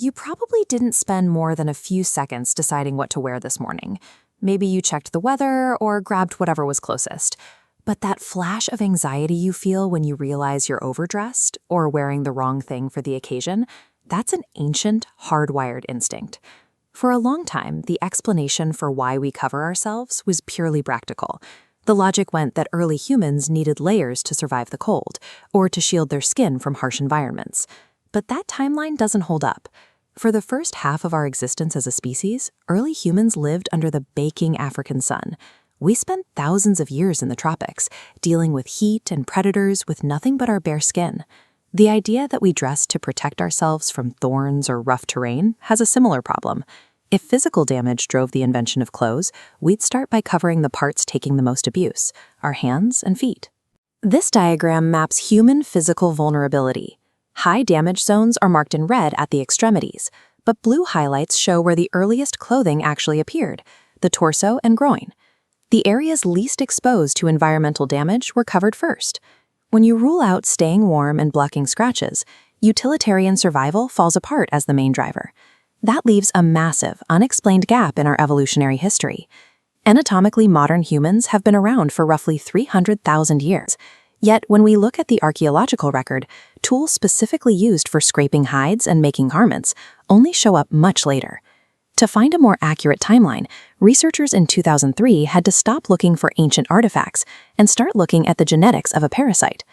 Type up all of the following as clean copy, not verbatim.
You probably didn't spend more than a few seconds deciding what to wear this morning. Maybe you checked the weather or grabbed whatever was closest. But that flash of anxiety you feel when you realize you're overdressed or wearing the wrong thing for the occasion, that's an ancient, hardwired instinct. For a long time, the explanation for why we cover ourselves was purely practical. The logic went that early humans needed layers to survive the cold, or to shield their skin from harsh environments. But that timeline doesn't hold up. For the first half of our existence as a species, early humans lived under the baking African sun. We spent thousands of years in the tropics, dealing with heat and predators with nothing but our bare skin. The idea that we dress to protect ourselves from thorns or rough terrain has a similar problem. If physical damage drove the invention of clothes, we'd start by covering the parts taking the most abuse, our hands and feet. This diagram maps human physical vulnerability. High damage zones are marked in red at the extremities, but blue highlights show where the earliest clothing actually appeared, the torso and groin. The areas least exposed to environmental damage were covered first. When you rule out staying warm and blocking scratches, utilitarian survival falls apart as the main driver. That leaves a massive, unexplained gap in our evolutionary history. Anatomically modern humans have been around for roughly 300,000 years. Yet, when we look at the archaeological record, tools specifically used for scraping hides and making garments only show up much later. To find a more accurate timeline, researchers in 2003 had to stop looking for ancient artifacts and start looking at the genetics of a parasite.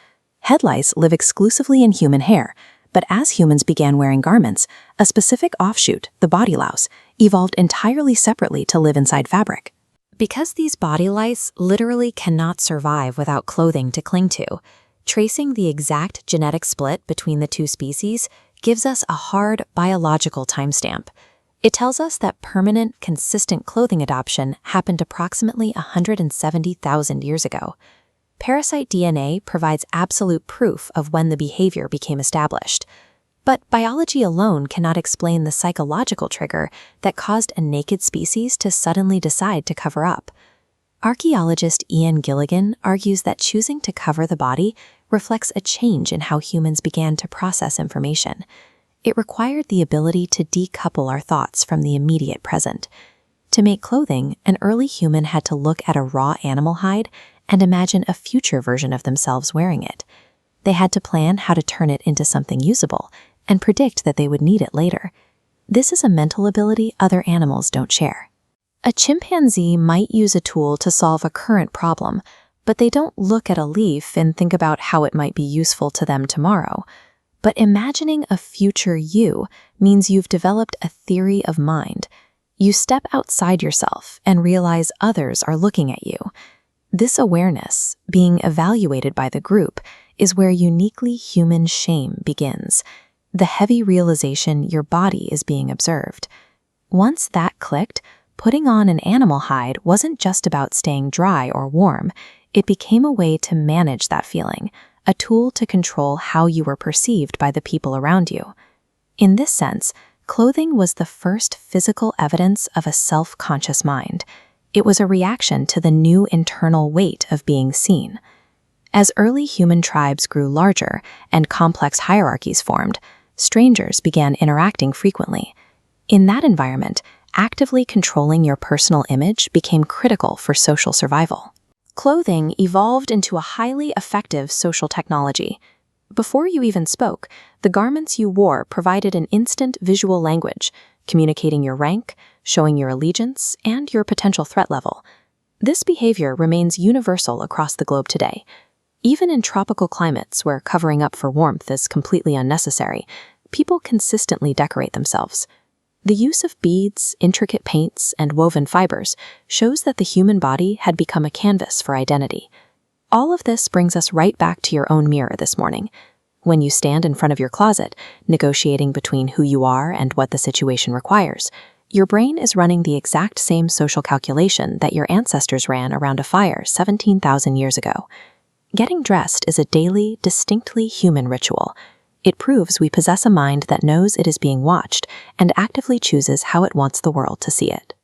Head lice live exclusively in human hair, but as humans began wearing garments, a specific offshoot, the body louse, evolved entirely separately to live inside fabric. Because these body lice literally cannot survive without clothing to cling to, tracing the exact genetic split between the two species gives us a hard biological timestamp. It tells us that permanent, consistent clothing adoption happened approximately 170,000 years ago. Parasite DNA provides absolute proof of when the behavior became established. But biology alone cannot explain the psychological trigger that caused a naked species to suddenly decide to cover up. Archaeologist Ian Gilligan argues that choosing to cover the body reflects a change in how humans began to process information. It required the ability to decouple our thoughts from the immediate present. To make clothing, an early human had to look at a raw animal hide and imagine a future version of themselves wearing it. They had to plan how to turn it into something usable and predict that they would need it later. This is a mental ability other animals don't share. A chimpanzee might use a tool to solve a current problem, but they don't look at a leaf and think about how it might be useful to them tomorrow. But imagining a future you means you've developed a theory of mind. You step outside yourself and realize others are looking at you. This awareness, being evaluated by the group, is where uniquely human shame begins. The heavy realization your body is being observed. Once that clicked, putting on an animal hide wasn't just about staying dry or warm. It became a way to manage that feeling, a tool to control how you were perceived by the people around you. In this sense, clothing was the first physical evidence of a self-conscious mind. It was a reaction to the new internal weight of being seen. As early human tribes grew larger and complex hierarchies formed, strangers began interacting frequently. In that environment, actively controlling your personal image became critical for social survival. Clothing evolved into a highly effective social technology. Before you even spoke, the garments you wore provided an instant visual language, communicating your rank, showing your allegiance, and your potential threat level. This behavior remains universal across the globe today. Even in tropical climates where covering up for warmth is completely unnecessary, people consistently decorate themselves. The use of beads, intricate paints, and woven fibers shows that the human body had become a canvas for identity. All of this brings us right back to your own mirror this morning. When you stand in front of your closet, negotiating between who you are and what the situation requires, your brain is running the exact same social calculation that your ancestors ran around a fire 17,000 years ago. Getting dressed is a daily, distinctly human ritual. It proves we possess a mind that knows it is being watched and actively chooses how it wants the world to see it.